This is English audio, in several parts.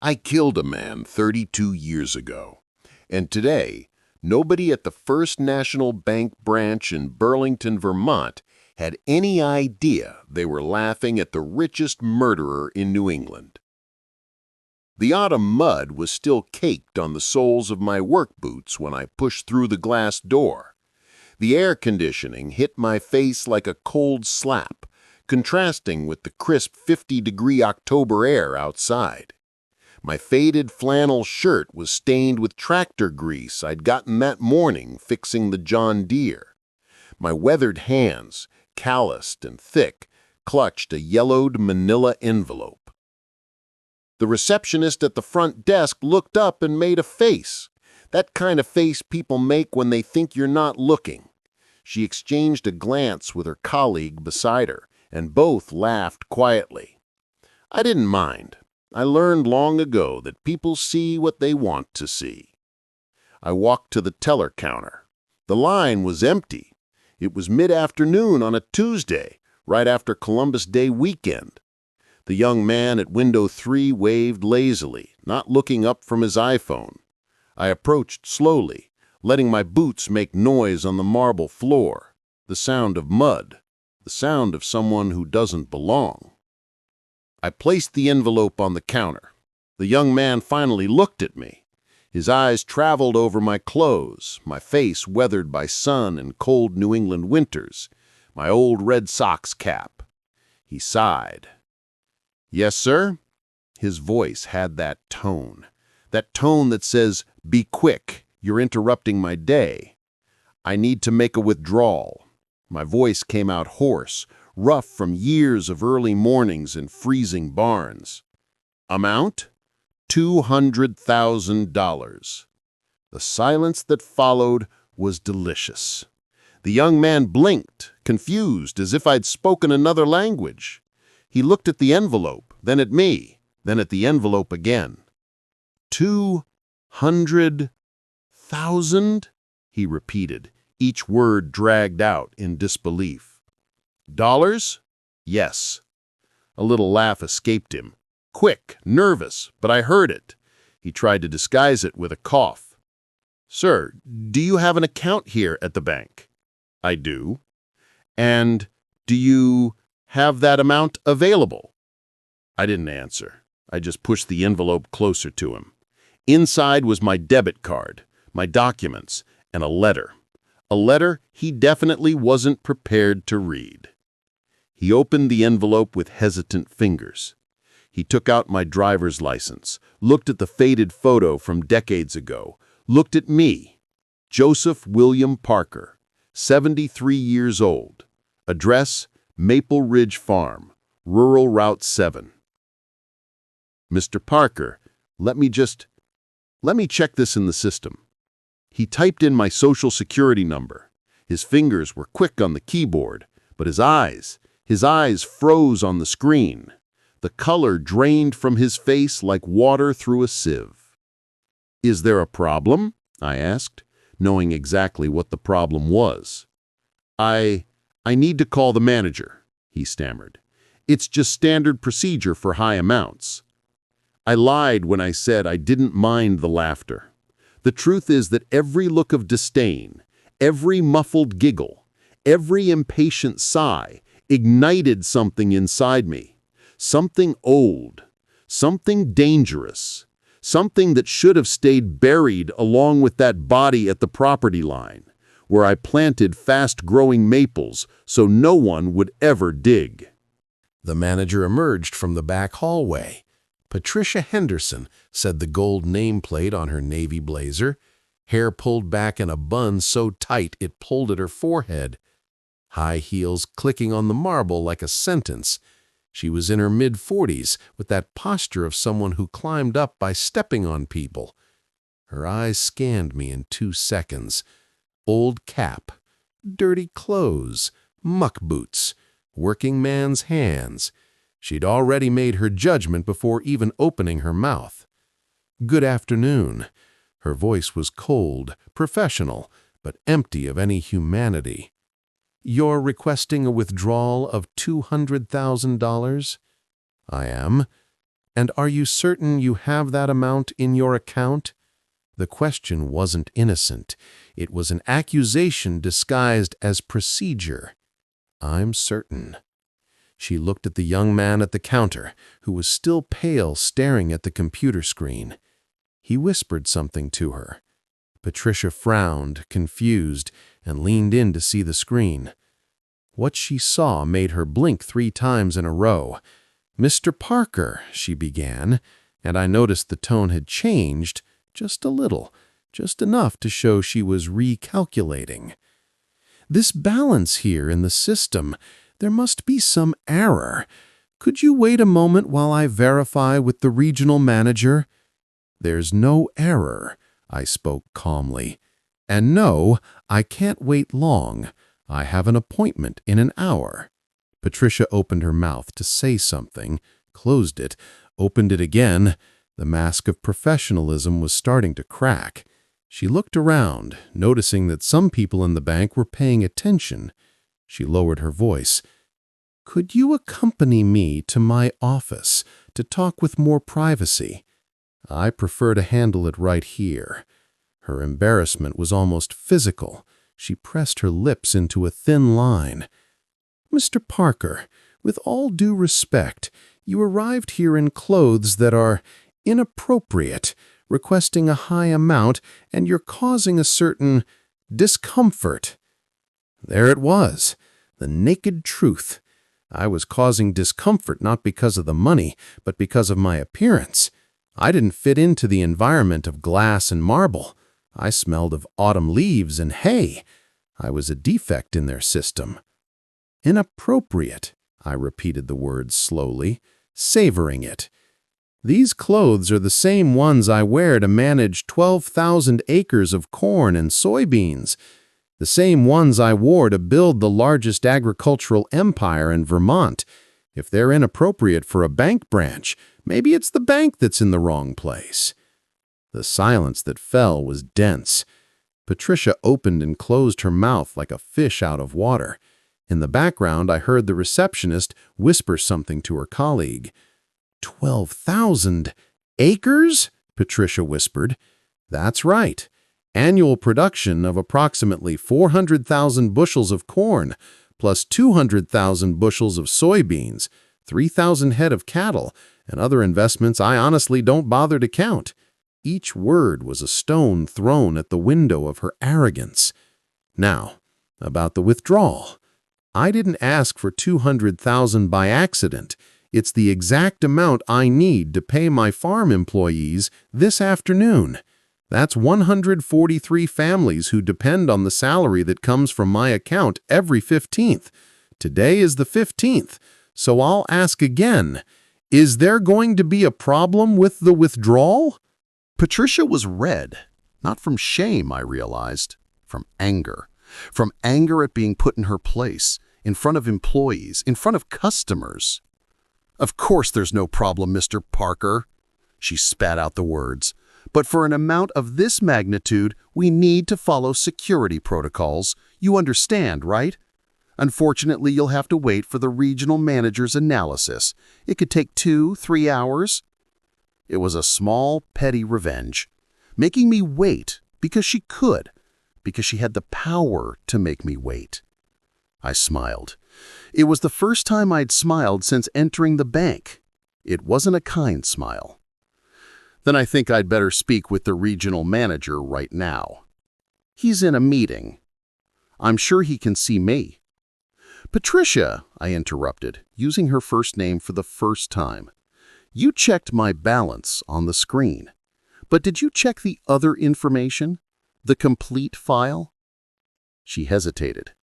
I killed a man 32 years ago, and today, nobody at the First National Bank branch in Burlington, Vermont, had any idea they were laughing at the richest murderer in New England. The autumn mud was still caked on the soles of my work boots when I pushed through the glass door. The air conditioning hit my face like a cold slap, contrasting with the crisp 50-degree October air outside. My faded flannel shirt was stained with tractor grease I'd gotten that morning fixing the John Deere. My weathered hands, calloused and thick, clutched a yellowed manila envelope. The receptionist at the front desk looked up and made a face. That kind of face people make when they think you're not looking. She exchanged a glance with her colleague beside her, and both laughed quietly. I didn't mind. I learned long ago that people see what they want to see. I walked to the teller counter. The line was empty. It was mid-afternoon on a Tuesday, right after Columbus Day weekend. The young man at window 3 waved lazily, not looking up from his iPhone. I approached slowly, letting my boots make noise on the marble floor, the sound of mud, the sound of someone who doesn't belong. I placed the envelope on the counter. The young man finally looked at me. His eyes traveled over my clothes, my face weathered by sun and cold New England winters, my old Red Sox cap. He sighed. "Yes, sir?" His voice had that tone that says, "Be quick, you're interrupting my day. I need to make a withdrawal." My voice came out hoarse, rough from years of early mornings in freezing barns. Amount? $200,000. The silence that followed was delicious. The young man blinked, confused, as if I'd spoken another language. He looked at the envelope, then at me, then at the envelope again. 200,000? He repeated, each word dragged out in disbelief. Dollars? Yes. A little laugh escaped him. Quick, nervous, but I heard it. He tried to disguise it with a cough. "Sir, do you have an account here at the bank?" "I do." "And do you have that amount available?" I didn't answer. I just pushed the envelope closer to him. Inside was my debit card, my documents, and a letter. A letter he definitely wasn't prepared to read. He opened the envelope with hesitant fingers. He took out my driver's license, looked at the faded photo from decades ago, looked at me. Joseph William Parker, 73 years old. Address, Maple Ridge Farm, Rural Route 7. "Mr. Parker, let me check this in the system." He typed in my social security number. His fingers were quick on the keyboard, but his eyes froze on the screen. The color drained from his face like water through a sieve. "Is there a problem?" I asked, knowing exactly what the problem was. I need to call the manager," he stammered. "It's just standard procedure for high amounts." I lied when I said I didn't mind the laughter. The truth is that every look of disdain, every muffled giggle, every impatient sigh ignited something inside me. Something old, something dangerous, something that should have stayed buried along with that body at the property line, where I planted fast-growing maples so no one would ever dig. The manager emerged from the back hallway. Patricia Henderson, said the gold nameplate on her navy blazer, hair pulled back in a bun so tight it pulled at her forehead, high heels clicking on the marble like a sentence. She was in her mid-40s, with that posture of someone who climbed up by stepping on people. Her eyes scanned me in 2 seconds. Old cap, dirty clothes, muck boots, working man's hands. She'd already made her judgment before even opening her mouth. "Good afternoon." Her voice was cold, professional, but empty of any humanity. "You're requesting a withdrawal of $200,000? "I am." And are you certain you have that amount in your account? The question wasn't innocent. It was an accusation disguised as procedure. I'm certain. She looked at the young man at the counter, who was still pale, staring at the computer screen. He whispered something to her. Patricia frowned, confused, and leaned in to see the screen. What she saw made her blink 3 times in a row. "Mr. Parker," she began, and I noticed the tone had changed just a little, just enough to show she was recalculating. "This balance here in the system, there must be some error. Could you wait a moment while I verify with the regional manager?" "There's no error," I spoke calmly. "And no, I can't wait long. I have an appointment in an hour." Patricia opened her mouth to say something, closed it, opened it again. The mask of professionalism was starting to crack. She looked around, noticing that some people in the bank were paying attention. She lowered her voice. "Could you accompany me to my office to talk with more privacy? I prefer to handle it right here." Her embarrassment was almost physical. She pressed her lips into a thin line. "Mr. Parker, with all due respect, you arrived here in clothes that are inappropriate, requesting a high amount, and you're causing a certain discomfort." There it was, the naked truth. I was causing discomfort not because of the money, but because of my appearance. I didn't fit into the environment of glass and marble. I smelled of autumn leaves and hay. I was a defect in their system. "Inappropriate," I repeated the word slowly, savoring it. "These clothes are the same ones I wear to manage 12,000 acres of corn and soybeans. The same ones I wore to build the largest agricultural empire in Vermont. If they're inappropriate for a bank branch, maybe it's the bank that's in the wrong place." The silence that fell was dense. Patricia opened and closed her mouth like a fish out of water. In the background, I heard the receptionist whisper something to her colleague. 12,000 acres? Patricia whispered. "That's right. Annual production of approximately 400,000 bushels of corn, plus 200,000 bushels of soybeans, 3,000 head of cattle, and other investments I honestly don't bother to count." Each word was a stone thrown at the window of her arrogance. Now, about the withdrawal. I didn't ask for 200,000 by accident. It's the exact amount I need to pay my farm employees this afternoon. That's 143 families who depend on the salary that comes from my account every 15th. Today is the 15th, so I'll ask again. Is there going to be a problem with the withdrawal? Patricia was red, not from shame, I realized, from anger. From anger at being put in her place, in front of employees, in front of customers. "Of course there's no problem, Mr. Parker." She spat out the words. "But for an amount of this magnitude, we need to follow security protocols. You understand, right? Unfortunately, you'll have to wait for the regional manager's analysis. It could take 2-3 hours. It was a small, petty revenge, making me wait because she could, because she had the power to make me wait. I smiled. It was the first time I'd smiled since entering the bank. It wasn't a kind smile. "Then I think I'd better speak with the regional manager right now. He's in a meeting. I'm sure he can see me." "Patricia," I interrupted, using her first name for the first time. "You checked my balance on the screen. But did you check the other information? The complete file?" She hesitated.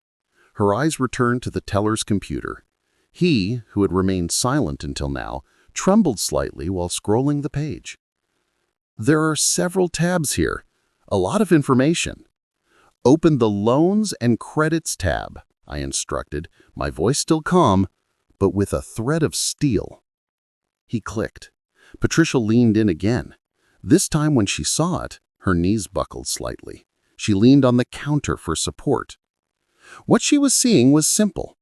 Her eyes returned to the teller's computer. He, who had remained silent until now, trembled slightly while scrolling the page. "There are several tabs here. A lot of information." "Open the Loans and Credits tab," I instructed, my voice still calm, but with a thread of steel. He clicked. Patricia leaned in again. This time when she saw it, her knees buckled slightly. She leaned on the counter for support. What she was seeing was simple.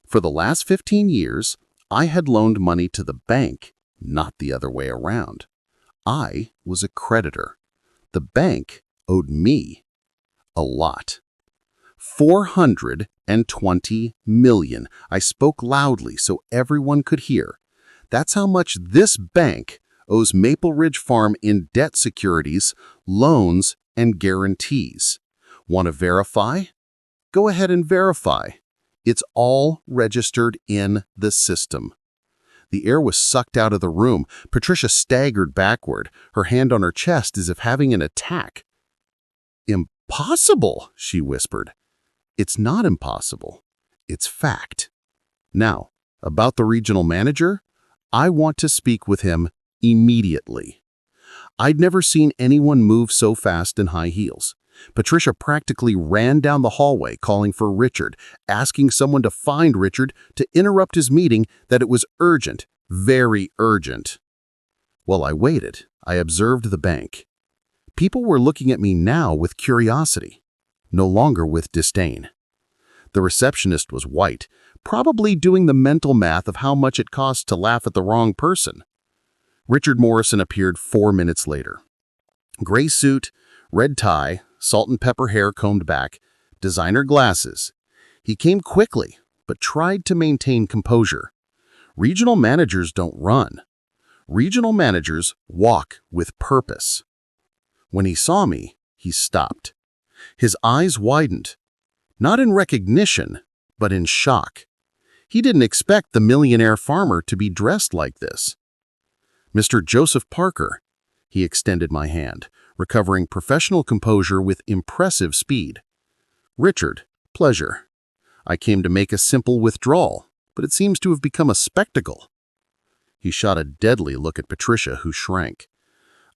For the last 15 years, I had loaned money to the bank, not the other way around. I was a creditor. The bank owed me a lot. 420 million. I spoke loudly so everyone could hear. That's how much this bank owes Maple Ridge Farm in debt securities, loans, and guarantees. Want to verify? Go ahead and verify. It's all registered in the system. The air was sucked out of the room. Patricia staggered backward, her hand on her chest as if having an attack. "Impossible," she whispered. "It's not impossible. It's fact. Now, about the regional manager, I want to speak with him immediately." I'd never seen anyone move so fast in high heels. Patricia practically ran down the hallway calling for Richard, asking someone to find Richard to interrupt his meeting, that it was urgent, very urgent. While I waited, I observed the bank. People were looking at me now with curiosity, no longer with disdain. The receptionist was white, probably doing the mental math of how much it cost to laugh at the wrong person. Richard Morrison appeared 4 minutes later. Gray suit, red tie, salt and pepper hair combed back, designer glasses. He came quickly, but tried to maintain composure. Regional managers don't run. Regional managers walk with purpose. When he saw me, he stopped. His eyes widened, not in recognition, but in shock. He didn't expect the millionaire farmer to be dressed like this. "Mr. Joseph Parker," he extended my hand, recovering professional composure with impressive speed. "Richard, pleasure. I came to make a simple withdrawal, but it seems to have become a spectacle." He shot a deadly look at Patricia, who shrank.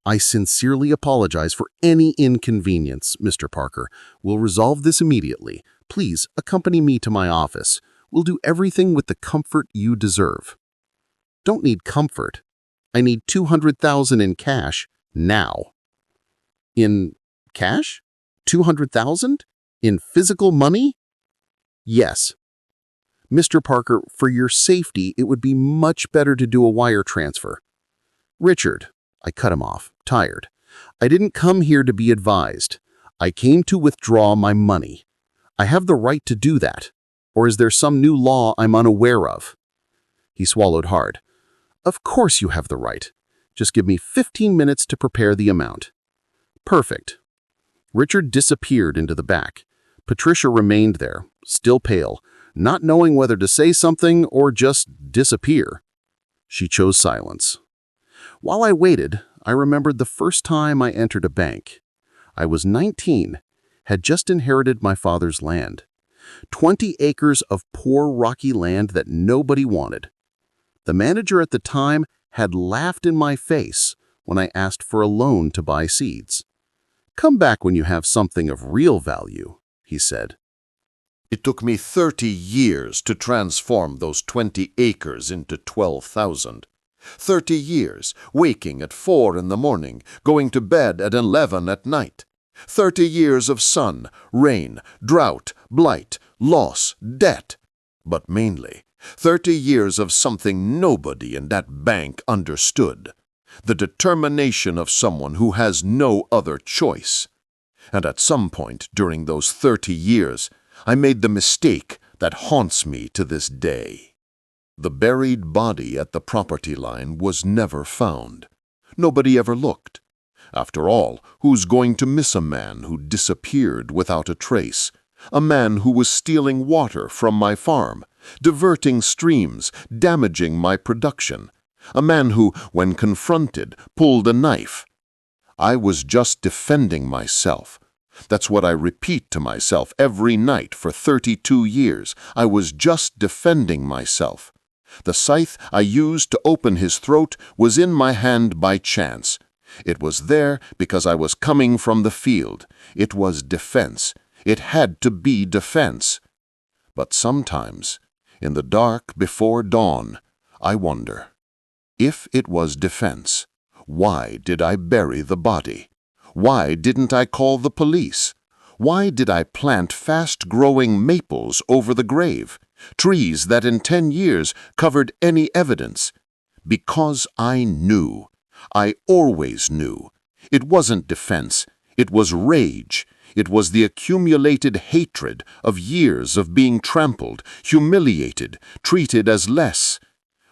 "I sincerely apologize for any inconvenience, Mr. Parker. We'll resolve this immediately. Please accompany me to my office. We'll do everything with the comfort you deserve." "Don't need comfort. I need 200,000 in cash now." "In cash? 200,000? In physical money?" "Yes." "Mr. Parker, for your safety, it would be much better to do a wire transfer." "Richard," I cut him off, tired. "I didn't come here to be advised. I came to withdraw my money. I have the right to do that. Or is there some new law I'm unaware of?" He swallowed hard. "Of course you have the right. Just give me 15 minutes to prepare the amount." "Perfect." Richard disappeared into the back. Patricia remained there, still pale, not knowing whether to say something or just disappear. She chose silence. While I waited, I remembered the first time I entered a bank. I was 19, had just inherited my father's land. 20 acres of poor rocky land that nobody wanted. The manager at the time had laughed in my face when I asked for a loan to buy seeds. "Come back when you have something of real value," he said. It took me 30 years to transform those 20 acres into 12,000. 30 years, waking at 4 in the morning, going to bed at 11 at night. 30 years of sun, rain, drought, blight, loss, debt. But mainly, 30 years of something nobody in that bank understood. The determination of someone who has no other choice. And at some point during those 30 years, I made the mistake that haunts me to this day. The buried body at the property line was never found. Nobody ever looked. After all, who's going to miss a man who disappeared without a trace? A man who was stealing water from my farm, diverting streams, damaging my production. A man who, when confronted, pulled a knife. I was just defending myself. That's what I repeat to myself every night for 32 years. I was just defending myself. The scythe I used to open his throat was in my hand by chance. It was there because I was coming from the field. It was defense. It had to be defense. But sometimes, in the dark before dawn, I wonder, if it was defense, why did I bury the body? Why didn't I call the police? Why did I plant fast-growing maples over the grave, trees that in 10 years covered any evidence? Because I knew. I always knew. It wasn't defense. It was rage. It was the accumulated hatred of years of being trampled, humiliated, treated as less.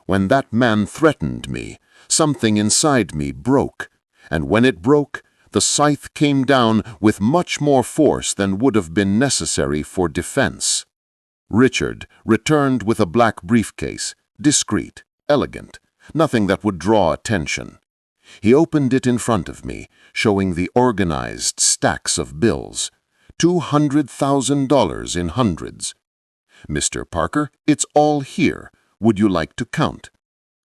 When that man threatened me, something inside me broke. And when it broke, the scythe came down with much more force than would have been necessary for defense. Richard returned with a black briefcase, discreet, elegant, nothing that would draw attention. He opened it in front of me, showing the organized stacks of bills, $200,000 in hundreds. "Mr. Parker, it's all here. Would you like to count?"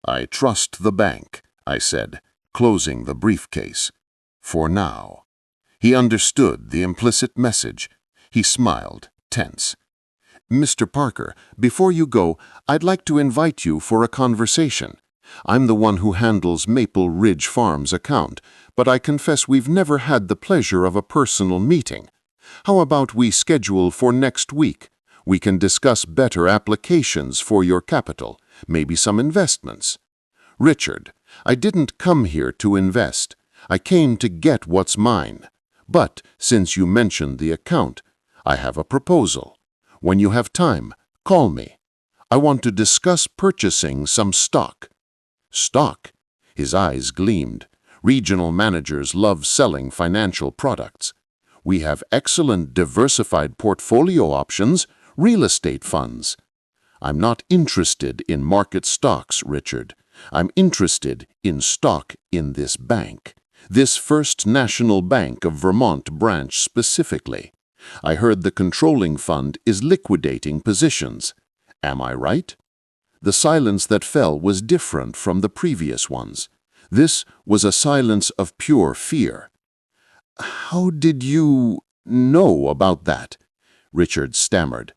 "I trust the bank," I said, closing the briefcase. For now. He understood the implicit message. He smiled, tense. "Mr. Parker, before you go, I'd like to invite you for a conversation. I'm the one who handles Maple Ridge Farm's account, but I confess we've never had the pleasure of a personal meeting. How about we schedule for next week? We can discuss better applications for your capital, maybe some investments." "Richard, I didn't come here to invest. I came to get what's mine. But since you mentioned the account, I have a proposal. When you have time, call me. I want to discuss purchasing some stock." "Stock?" His eyes gleamed. Regional managers love selling financial products. "We have excellent diversified portfolio options, real estate funds." "I'm not interested in market stocks, Richard. I'm interested in stock in this bank. This First National Bank of Vermont branch specifically. I heard the controlling fund is liquidating positions. Am I right?" The silence that fell was different from the previous ones. This was a silence of pure fear. "How did you know about that?" Richard stammered.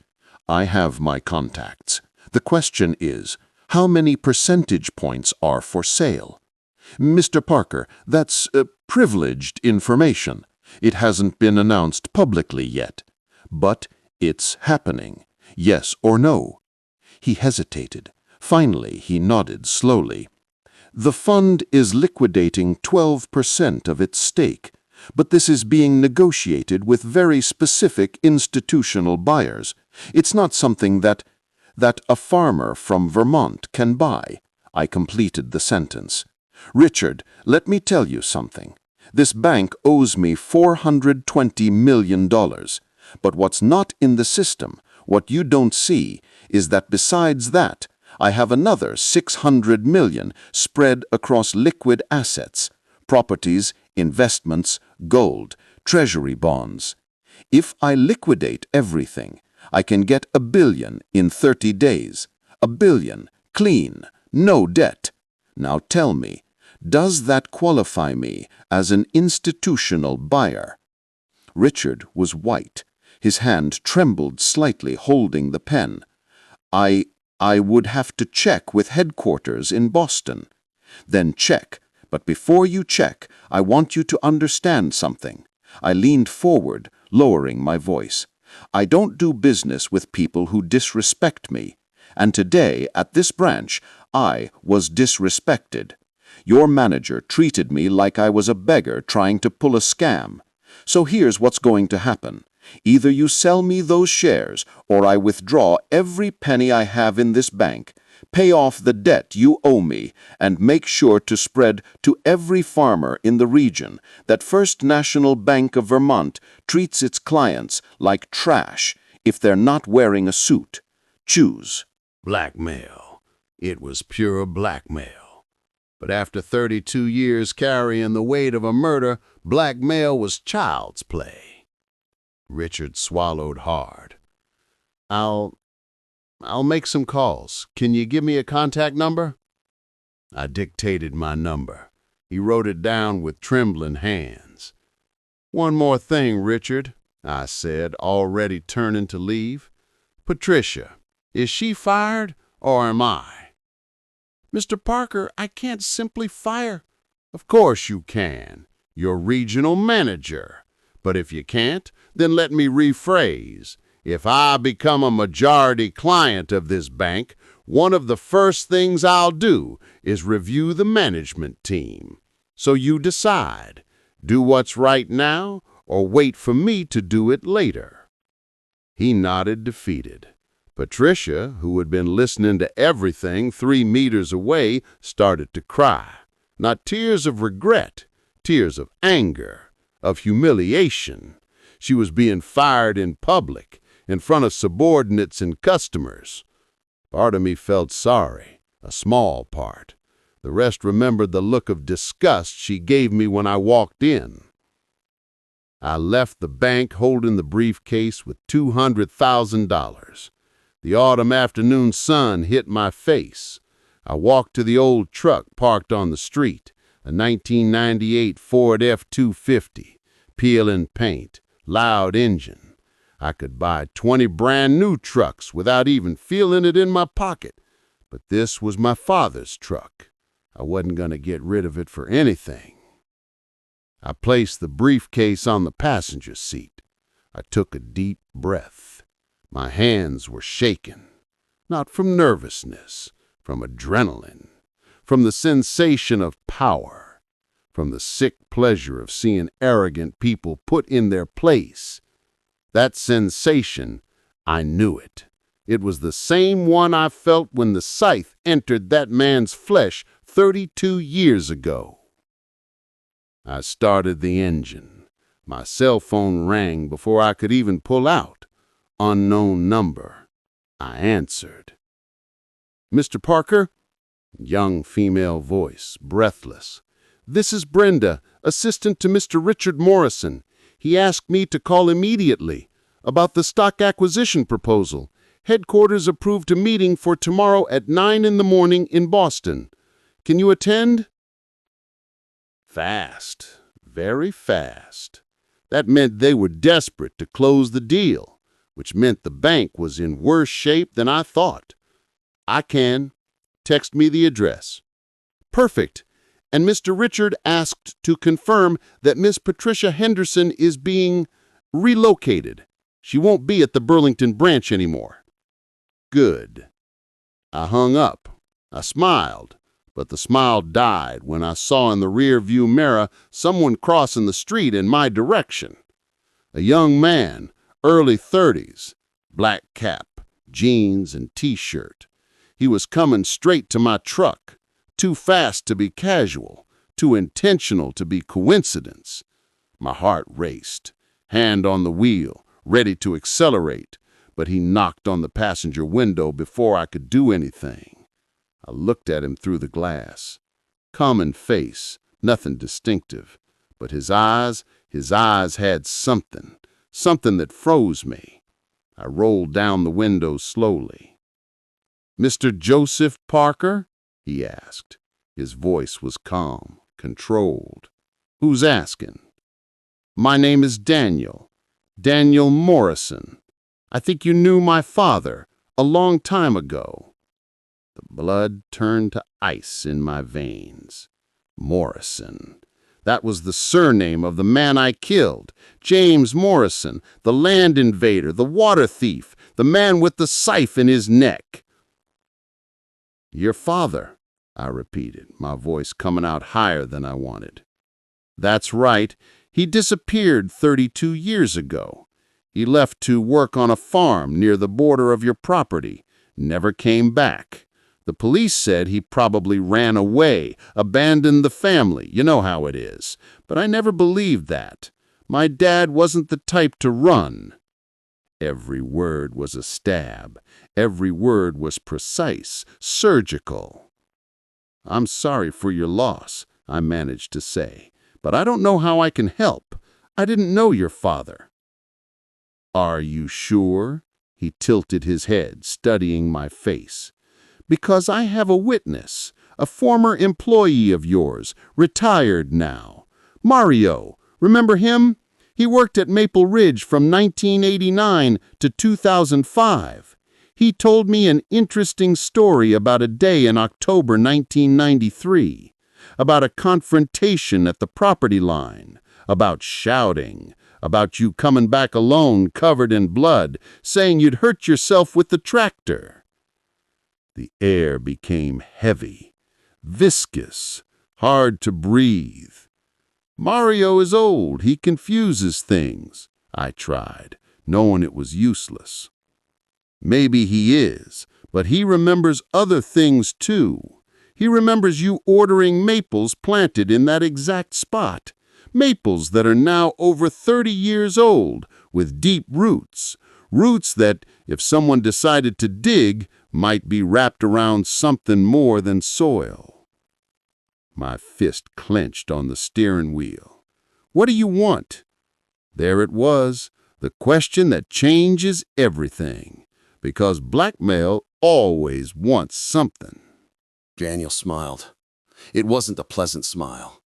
"I have my contacts. The question is, how many percentage points are for sale?" "Mr. Parker, that's privileged information. It hasn't been announced publicly yet. But it's happening. Yes or no?" He hesitated. Finally, he nodded slowly. "The fund is liquidating 12% of its stake, but this is being negotiated with very specific institutional buyers. It's not something that a farmer from Vermont can buy." I completed the sentence. "Richard, let me tell you something. This bank owes me $420 million. But what's not in the system, what you don't see, is that besides that, I have another $600 million spread across liquid assets, properties, investments, gold, treasury bonds. If I liquidate everything, I can get $1 billion in 30 days. $1 billion, clean, no debt. Now tell me, does that qualify me as an institutional buyer?" Richard was white. His hand trembled slightly, holding the pen. I would have to check with headquarters in Boston." "Then check. But before you check, I want you to understand something." I leaned forward, lowering my voice. "I don't do business with people who disrespect me. And today, at this branch, I was disrespected. Your manager treated me like I was a beggar trying to pull a scam. So here's what's going to happen. Either you sell me those shares, or I withdraw every penny I have in this bank, pay off the debt you owe me, and make sure to spread to every farmer in the region that First National Bank of Vermont treats its clients like trash if they're not wearing a suit. Choose." Blackmail. It was pure blackmail. But after 32 years carrying the weight of a murder, blackmail was child's play. Richard swallowed hard. I'll make some calls. Can you give me a contact number?" I dictated my number. He wrote it down with trembling hands. "One more thing, Richard," I said, already turning to leave. "Patricia, is she fired or am I?" "Mr. Parker, I can't simply fire." "Of course you can. You're regional manager. But if you can't, then let me rephrase. If I become a majority client of this bank, one of the first things I'll do is review the management team. So you decide, do what's right now or wait for me to do it later." He nodded, defeated. Patricia, who had been listening to everything 3 meters away, started to cry. Not tears of regret, tears of anger, of humiliation. She was being fired in public, in front of subordinates and customers. Part of me felt sorry, a small part. The rest remembered the look of disgust she gave me when I walked in. I left the bank holding the briefcase with $200,000. The autumn afternoon sun hit my face. I walked to the old truck parked on the street, a 1998 Ford F-250, peeling paint, loud engine. I could buy 20 brand new trucks without even feeling it in my pocket, but this was my father's truck. I wasn't going to get rid of it for anything. I placed the briefcase on the passenger seat. I took a deep breath. My hands were shaking, not from nervousness, from adrenaline, from the sensation of power, from the sick pleasure of seeing arrogant people put in their place. That sensation, I knew it. It was the same one I felt when the scythe entered that man's flesh 32 years ago. I started the engine. My cell phone rang before I could even pull out. Unknown number. I answered. "Mr. Parker?" Young female voice, breathless. "This is Brenda, assistant to Mr. Richard Morrison. He asked me to call immediately about the stock acquisition proposal. Headquarters approved a meeting for tomorrow at 9 in the morning in Boston. Can you attend?" Fast, very fast. That meant they were desperate to close the deal, which meant the bank was in worse shape than I thought. "I can. Text me the address." "Perfect. And Mr. Richard asked to confirm that Miss Patricia Henderson is being relocated. She won't be at the Burlington branch anymore." Good. I hung up. I smiled, but the smile died when I saw in the rear-view mirror someone crossing the street in my direction. A young man, early 30s, black cap, jeans, and T-shirt. He was coming straight to my truck, too fast to be casual, too intentional to be coincidence. My heart raced, hand on the wheel, ready to accelerate, but he knocked on the passenger window before I could do anything. I looked at him through the glass. Common face, nothing distinctive, but his eyes had something that froze me. I rolled down the window slowly. "Mr. Joseph Parker?" he asked. His voice was calm, controlled. "Who's asking?" "My name is Daniel Morrison. I think you knew my father a long time ago." The blood turned to ice in my veins. Morrison. That was the surname of the man I killed. James Morrison, the land invader, the water thief, the man with the scythe in his neck. "Your father," I repeated, my voice coming out higher than I wanted. "That's right. He disappeared 32 years ago. He left to work on a farm near the border of your property. Never came back. The police said he probably ran away, abandoned the family. You know how it is. But I never believed that. My dad wasn't the type to run." Every word was a stab. Every word was precise, surgical. "I'm sorry for your loss," I managed to say, "but I don't know how I can help. I didn't know your father." "Are you sure?" He tilted his head, studying my face. "Because I have a witness, a former employee of yours, retired now. Mario, remember him? He worked at Maple Ridge from 1989 to 2005. He told me an interesting story about a day in October 1993, about a confrontation at the property line, about shouting, about you coming back alone covered in blood, saying you'd hurt yourself with the tractor." The air became heavy, viscous, hard to breathe. Mario is old. He confuses things. I tried, knowing it was useless. Maybe he is, but he remembers other things too. He remembers you ordering maples planted in that exact spot. Maples that are now over 30 years old, with deep roots. Roots that, if someone decided to dig, might be wrapped around something more than soil. My fist clenched on the steering wheel. What do you want? There it was, the question that changes everything. Because blackmail always wants something. Daniel smiled. It wasn't a pleasant smile.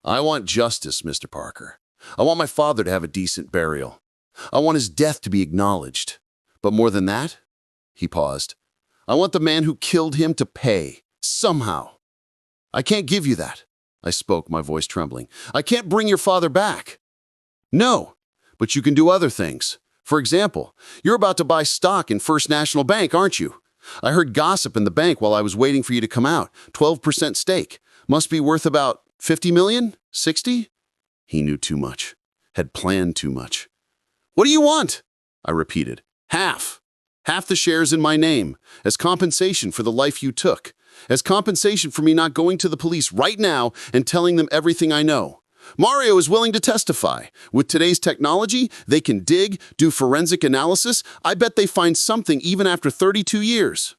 I want justice, Mr. Parker. I want my father to have a decent burial. I want his death to be acknowledged. But more than that, he paused, I want the man who killed him to pay, somehow. I can't give you that, I spoke, my voice trembling. I can't bring your father back. No, but you can do other things. For example, you're about to buy stock in First National Bank, aren't you? I heard gossip in the bank while I was waiting for you to come out. 12% stake. Must be worth about 50 million? 60? He knew too much. Had planned too much. What do you want? I repeated. Half. Half the shares in my name, as compensation for the life you took. As compensation for me not going to the police right now and telling them everything I know. Mario is willing to testify. With today's technology, they can dig, do forensic analysis. I bet they find something even after 32 years.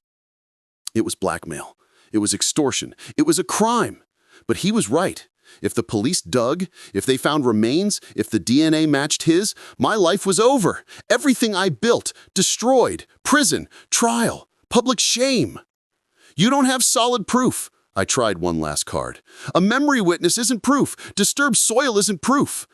It was blackmail. It was extortion. It was a crime. But he was right. If the police dug, if they found remains, if the DNA matched his, my life was over. Everything I built, destroyed, prison, trial, public shame. You don't have solid proof. I tried one last card. A memory witness isn't proof. Disturbed soil isn't proof.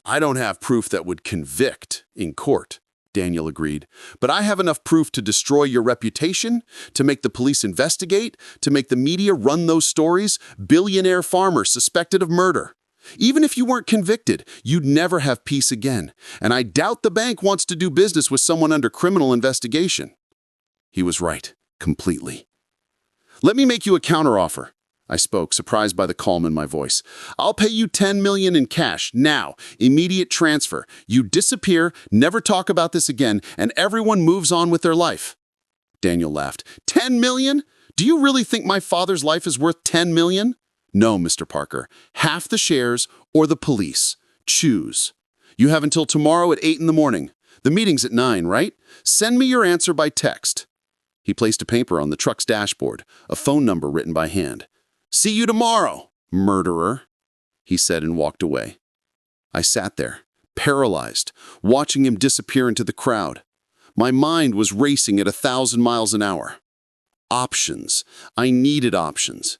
I don't have proof that would convict in court, Daniel agreed. But I have enough proof to destroy your reputation, to make the police investigate, to make the media run those stories. Billionaire farmer suspected of murder. Even if you weren't convicted, you'd never have peace again. And I doubt the bank wants to do business with someone under criminal investigation. He was right, completely. Let me make you a counteroffer, I spoke, surprised by the calm in my voice. I'll pay you $10 million in cash, now, immediate transfer. You disappear, never talk about this again, and everyone moves on with their life. Daniel laughed. $10 million? Do you really think my father's life is worth $10 million? No, Mr. Parker. Half the shares or the police. Choose. You have until tomorrow at 8 in the morning. The meeting's at 9, right? Send me your answer by text. He placed a paper on the truck's dashboard, a phone number written by hand. See you tomorrow, murderer, he said and walked away. I sat there, paralyzed, watching him disappear into the crowd. My mind was racing at 1,000 miles an hour. Options. I needed options.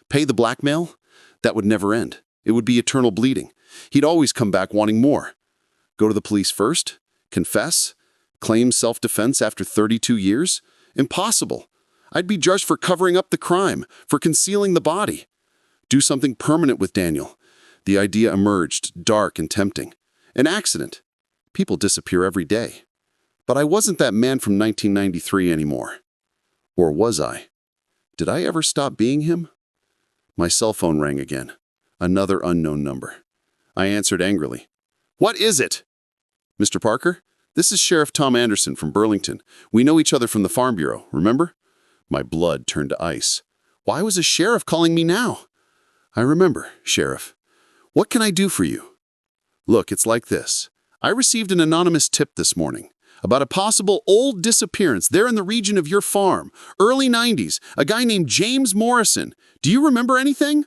Pay the blackmail? That would never end. It would be eternal bleeding. He'd always come back wanting more. Go to the police first? Confess? Claim self-defense after 32 years? Impossible. I'd be judged for covering up the crime, for concealing the body. Do something permanent with Daniel. The idea emerged, dark and tempting. An accident. People disappear every day. But I wasn't that man from 1993 anymore. Or was I? Did I ever stop being him? My cell phone rang again. Another unknown number. I answered angrily. What is it? Mr. Parker? This is Sheriff Tom Anderson from Burlington. We know each other from the Farm Bureau, remember? My blood turned to ice. Why was a sheriff calling me now? I remember, Sheriff. What can I do for you? Look, it's like this. I received an anonymous tip this morning about a possible old disappearance there in the region of your farm, early 90s, a guy named James Morrison. Do you remember anything?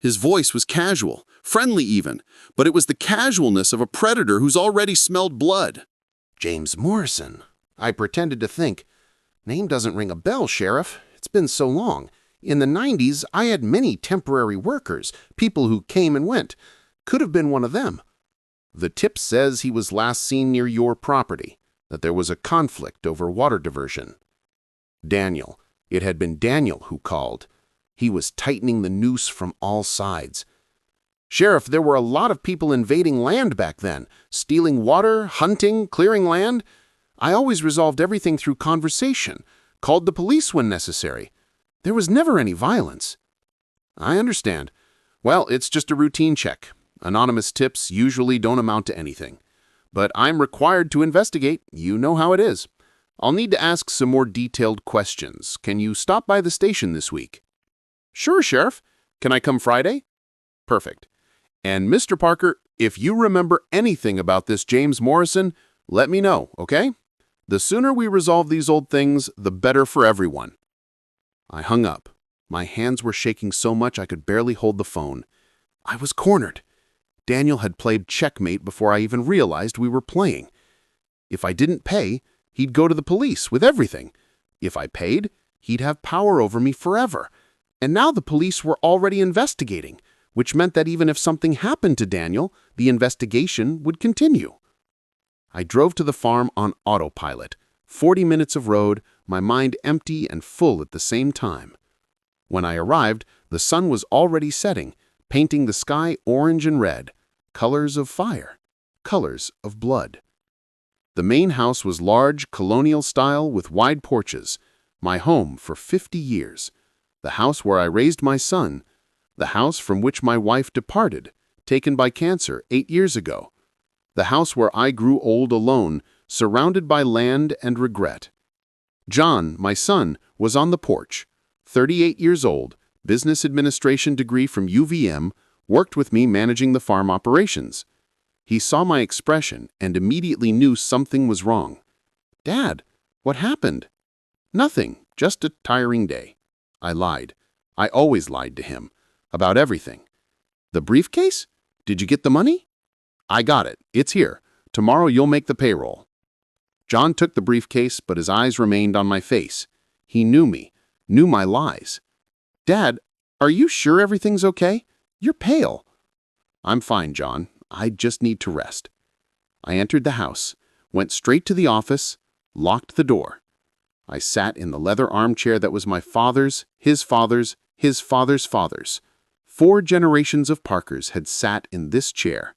His voice was casual, friendly even, but it was the casualness of a predator who's already smelled blood. James Morrison. I pretended to think. Name doesn't ring a bell, Sheriff. It's been so long. In the 90s, I had many temporary workers, people who came and went. Could have been one of them. The tip says he was last seen near your property, that there was a conflict over water diversion. Daniel. It had been Daniel who called. He was tightening the noose from all sides. Sheriff, there were a lot of people invading land back then, stealing water, hunting, clearing land. I always resolved everything through conversation. called the police when necessary. There was never any violence." "I understand. Well, it's just a routine check. Anonymous tips usually don't amount to anything. But I'm required to investigate. You know how it is. I'll need to ask some more detailed questions. Can you stop by the station this week?" "Sure, Sheriff. Can I come Friday?" "Perfect. And Mr. Parker, if you remember anything about this James Morrison, let me know, okay? The sooner we resolve these old things, the better for everyone." I hung up. My hands were shaking so much I could barely hold the phone. I was cornered. Daniel had played checkmate before I even realized we were playing. If I didn't pay, he'd go to the police with everything. If I paid, he'd have power over me forever. And now the police were already investigating, which meant that even if something happened to Daniel, the investigation would continue. I drove to the farm on autopilot, 40 minutes of road, my mind empty and full at the same time. When I arrived, the sun was already setting, painting the sky orange and red, colors of fire, colors of blood. The main house was large, colonial style with wide porches, my home for 50 years, the house where I raised my son, the house from which my wife departed, taken by cancer 8 years ago, the house where I grew old alone, surrounded by land and regret. John, my son, was on the porch, 38 years old, business administration degree from UVM, worked with me managing the farm operations. He saw my expression and immediately knew something was wrong. "Dad, what happened?" "Nothing, just a tiring day." I lied. I always lied to him. About everything. "The briefcase? Did you get the money?" "I got it. It's here. Tomorrow you'll make the payroll." John took the briefcase, but his eyes remained on my face. He knew me, knew my lies. "Dad, are you sure everything's okay? You're pale." "I'm fine, John. I just need to rest." I entered the house, went straight to the office, locked the door. I sat in the leather armchair that was my father's, his father's, his father's father's. 4 generations of Parkers had sat in this chair.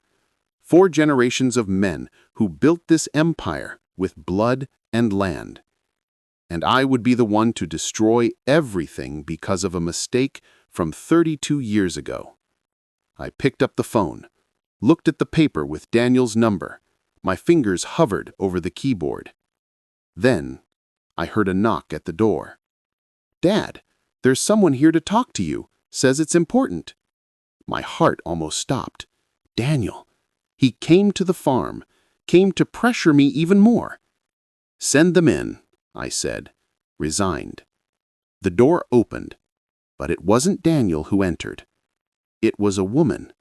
4 generations of men who built this empire with blood and land. And I would be the one to destroy everything because of a mistake from 32 years ago. I picked up the phone, looked at the paper with Daniel's number. My fingers hovered over the keyboard. Then I heard a knock at the door. "Dad, there's someone here to talk to you. Says it's important." My heart almost stopped. Daniel. He came to the farm, came to pressure me even more. "Send them in," I said, resigned. The door opened, but it wasn't Daniel who entered. It was a woman,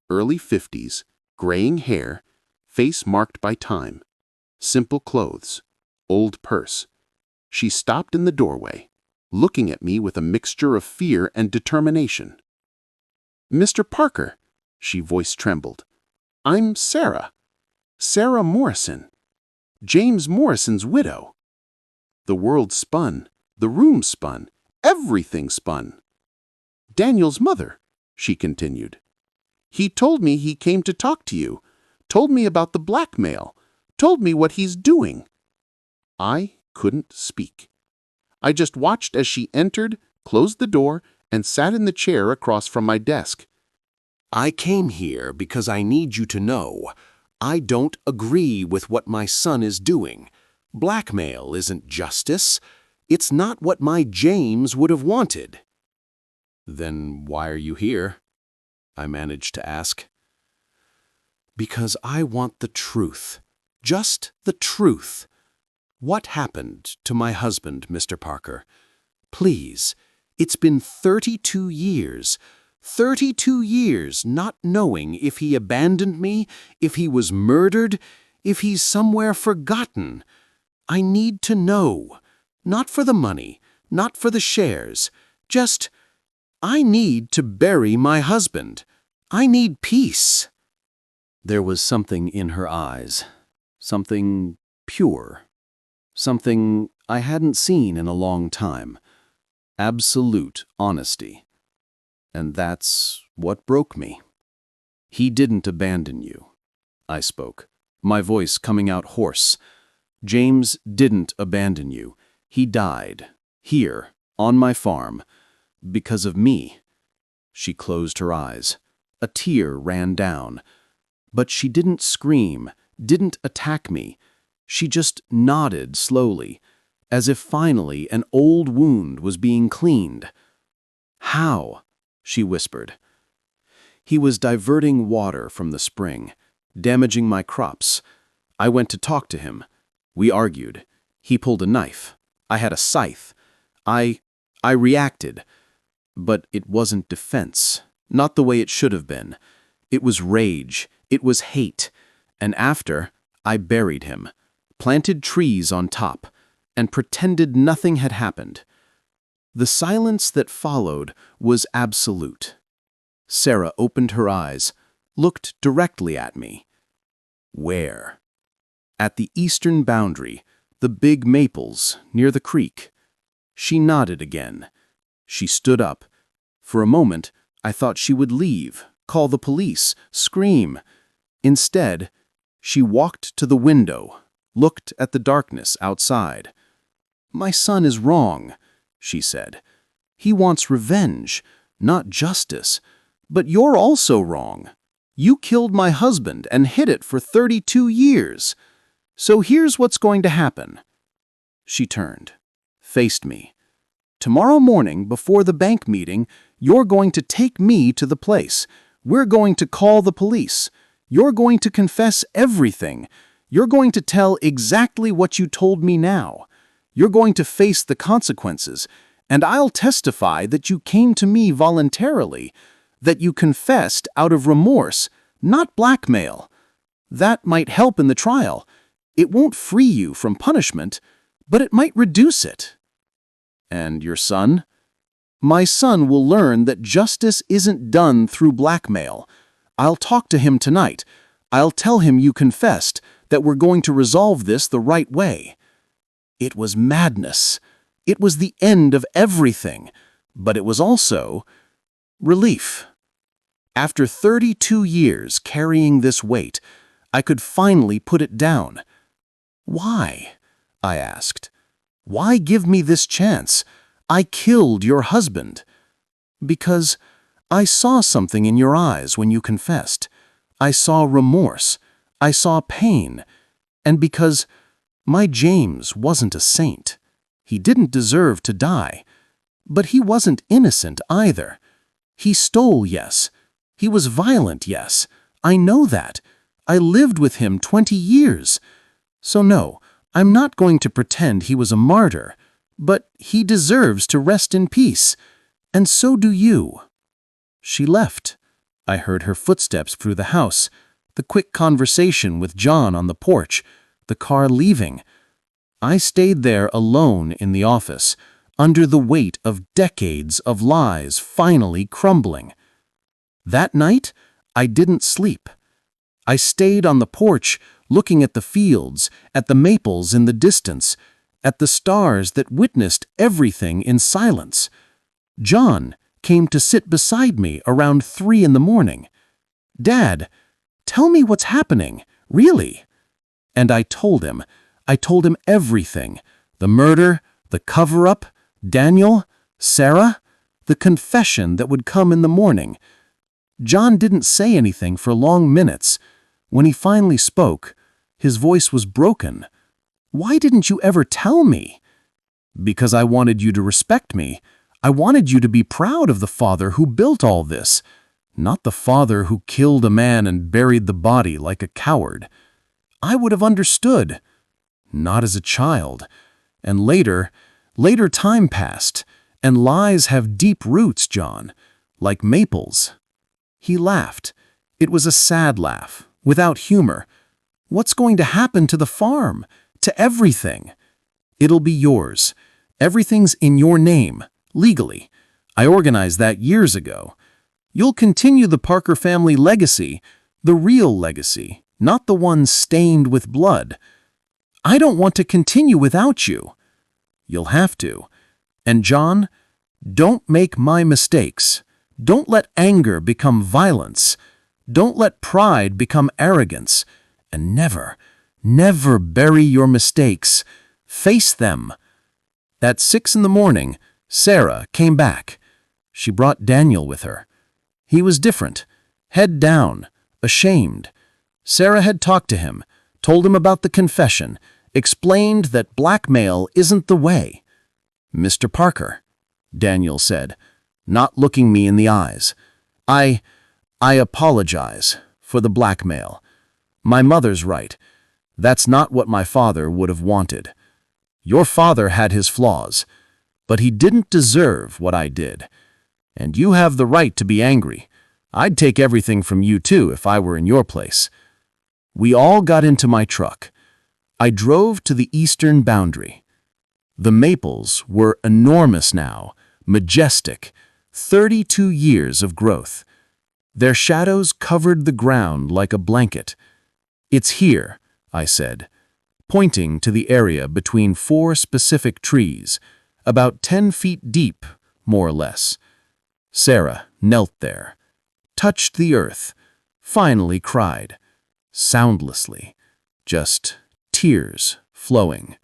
early 50s, graying hair, face marked by time, simple clothes, old purse. She stopped in the doorway, looking at me with a mixture of fear and determination. "Mr. Parker," she voice trembled, "I'm Sarah. Sarah Morrison. James Morrison's widow." The world spun, the room spun, everything spun. "Daniel's mother," she continued. "He told me he came to talk to you, told me about the blackmail, told me what he's doing." I couldn't speak. I just watched as she entered, closed the door, and sat in the chair across from my desk. "I came here because I need you to know I don't agree with what my son is doing. Blackmail isn't justice. It's not what my James would have wanted." "Then why are you here?" I managed to ask. "Because I want the truth. Just the truth. What happened to my husband, Mr. Parker? Please, it's been 32 years. 32 years not knowing if he abandoned me, if he was murdered, if he's somewhere forgotten. I need to know. Not for the money, not for the shares. Just, I need to bury my husband. I need peace." There was something in her eyes, something pure, something I hadn't seen in a long time. Absolute honesty. And that's what broke me. "He didn't abandon you," I spoke, my voice coming out hoarse. "James didn't abandon you. He died Here, on my farm, because of me." She closed her eyes. A tear ran down. But she didn't scream, didn't attack me. She just nodded slowly, as if finally an old wound was being cleaned. "How?" she whispered. "He was diverting water from the spring, damaging my crops. I went to talk to him. We argued. He pulled a knife. I had a scythe. I reacted. But it wasn't defense, not the way it should have been. It was rage. It was hate. And after, I buried him, planted trees on top, and pretended nothing had happened. The silence that followed was absolute. Sarah opened her eyes, looked directly at me. "Where?" "At the eastern boundary, the big maples near the creek." She nodded again. She stood up. For a moment, I thought she would leave, call the police, scream. Instead, she walked to the window, looked at the darkness outside. "My son is wrong," she said. "He wants revenge, not justice. But you're also wrong. You killed my husband and hid it for 32 years. So here's what's going to happen." She turned, faced me. "Tomorrow morning, before the bank meeting, you're going to take me to the place. We're going to call the police. You're going to confess everything. You're going to tell exactly what you told me now. You're going to face the consequences, and I'll testify that you came to me voluntarily, that you confessed out of remorse, not blackmail. That might help in the trial. It won't free you from punishment, but it might reduce it." "And your son?" "My son will learn that justice isn't done through blackmail. I'll talk to him tonight. I'll tell him you confessed, that we're going to resolve this the right way." It was madness. It was the end of everything, but it was also relief. After 32 years carrying this weight, I could finally put it down. "Why?" I asked. "Why give me this chance? I killed your husband." "Because I saw something in your eyes when you confessed. I saw remorse. I saw pain. And because my James wasn't a saint. He didn't deserve to die. But he wasn't innocent either. He stole, yes. He was violent, yes. I know that. I lived with him 20 years. So no, I'm not going to pretend he was a martyr. But he deserves to rest in peace. And so do you." She left. I heard her footsteps through the house, the quick conversation with John on the porch, the car leaving. I stayed there alone in the office, under the weight of decades of lies finally crumbling. That night, I didn't sleep. I stayed on the porch, looking at the fields, at the maples in the distance, at the stars that witnessed everything in silence. John came to sit beside me around 3 in the morning. "Dad, tell me what's happening, really." And I told him everything. The murder, the cover-up, Daniel, Sarah, the confession that would come in the morning. John didn't say anything for long minutes. When he finally spoke, his voice was broken. "Why didn't you ever tell me?" "Because I wanted you to respect me. I wanted you to be proud of the father who built all this, not the father who killed a man and buried the body like a coward. I would have understood. Not as a child. And later time passed, and lies have deep roots, John, like maples." He laughed. It was a sad laugh, without humor. "What's going to happen to the farm? To everything?" "It'll be yours. Everything's in your name, legally. I organized that years ago. You'll continue the Parker family legacy, the real legacy, not the one stained with blood. I don't want to continue without you." "You'll have to. And John, don't make my mistakes. Don't let anger become violence. Don't let pride become arrogance. And never bury your mistakes. Face them." At 6 in the morning, Sarah came back. She brought Daniel with her. He was different, head down, ashamed. Sarah had talked to him, told him about the confession, explained that blackmail isn't the way. "Mr. Parker," Daniel said, not looking me in the eyes, I apologize for the blackmail. My mother's right. That's not what my father would have wanted. Your father had his flaws, but he didn't deserve what I did. And you have the right to be angry. I'd take everything from you too if I were in your place. We all got into my truck. I drove to the eastern boundary. The maples were enormous now, majestic, 32 years of growth. Their shadows covered the ground like a blanket. "It's here," I said, pointing to the area between 4 specific trees, about 10 feet deep, more or less. Sarah knelt there, touched the earth, finally cried, soundlessly, just tears flowing.